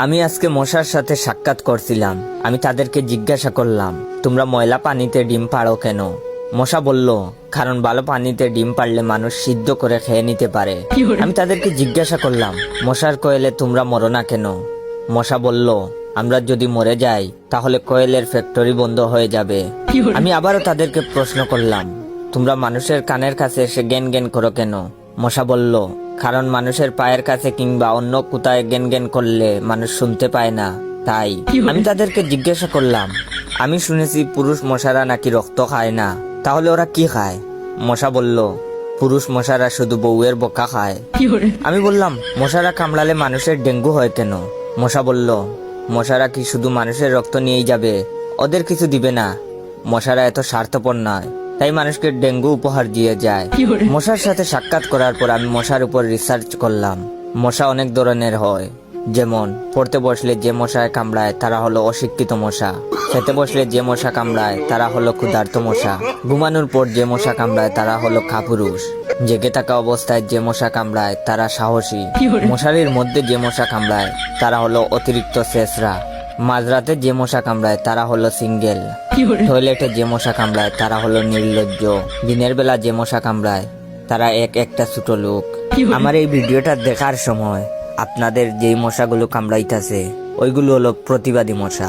আমি আজকে মশার সাথে সাক্ষাৎ করছিলাম। আমি তাদেরকে জিজ্ঞাসা করলাম, তোমরা ময়লা পানিতে ডিম পাড়ো কেন? মশা বলল, কারণ ভালো পানিতে ডিম পারলে মানুষ সিদ্ধ করে খেয়ে নিতে পারে। আমি তাদেরকে জিজ্ঞাসা করলাম, মশার কোয়েলে তোমরা মরো না কেন? মশা বলল, আমরা যদি মরে যাই তাহলে কোয়েলের ফ্যাক্টরি বন্ধ হয়ে যাবে। আমি আবারও তাদেরকে প্রশ্ন করলাম, তোমরা মানুষের কানের কাছে এসে জ্ঞান জ্ঞান করো কেন? মশা বলল, কারণ মানুষের পায়ের কাছে কিংবা অন্য কোথায় জ্ঞান জ্ঞান করলে মানুষ শুনতে পায় না, তাই। আমি তাদেরকে জিজ্ঞাসা করলাম, আমি শুনেছি পুরুষ মশারা নাকি রক্ত খায় না, তাহলে ওরা কি খায়? মশা বলল, পুরুষ মশারা শুধু বউয়ের বোকা খায়। আমি বললাম, মশারা কামড়ালে মানুষের ডেঙ্গু হয় কেন? মশা বলল, মশারা কি শুধু মানুষের রক্ত নিয়েই যাবে, ওদের কিছু দিবে না। মশারা এত স্বার্থপর নয়, তাই মানুষকে ডেঙ্গু উপহার দিয়ে যায়। মশার সাথে সাক্ষাৎ করার পর আমি মশার উপর রিসার্চ করলাম। মশা অনেক ধরনের হয়, যেমন পড়তে বসলে যে মশায় কামড়ায় তারা হলো অশিক্ষিত মশা, খেতে বসলে যে মশা কামড়ায় তারা হলো ক্ষুধার্ত মশা, ঘুমানোর পর যে মশা কামড়ায় তারা হলো কাপুরুষ, জেগে থাকা অবস্থায় যে মশা কামড়ায় তারা সাহসী, মশারির মধ্যে যে মশা কামড়ায় তারা হলো অতিরিক্ত শেষরা, মাঝরাতে যে মশা কামড়ায় তারা হলো সিঙ্গেল, টয়লেটে যে মশা কামড়ায় তারা হলো নির্লজ্জ, দিনের বেলা যে মশা কামড়ায় তারা একটা ছোট লোক। আমার এই ভিডিওটা দেখার সময় আপনাদের যেই মশাগুলো কামড়াইতেছে ওইগুলো হলো প্রতিবাদী মশা।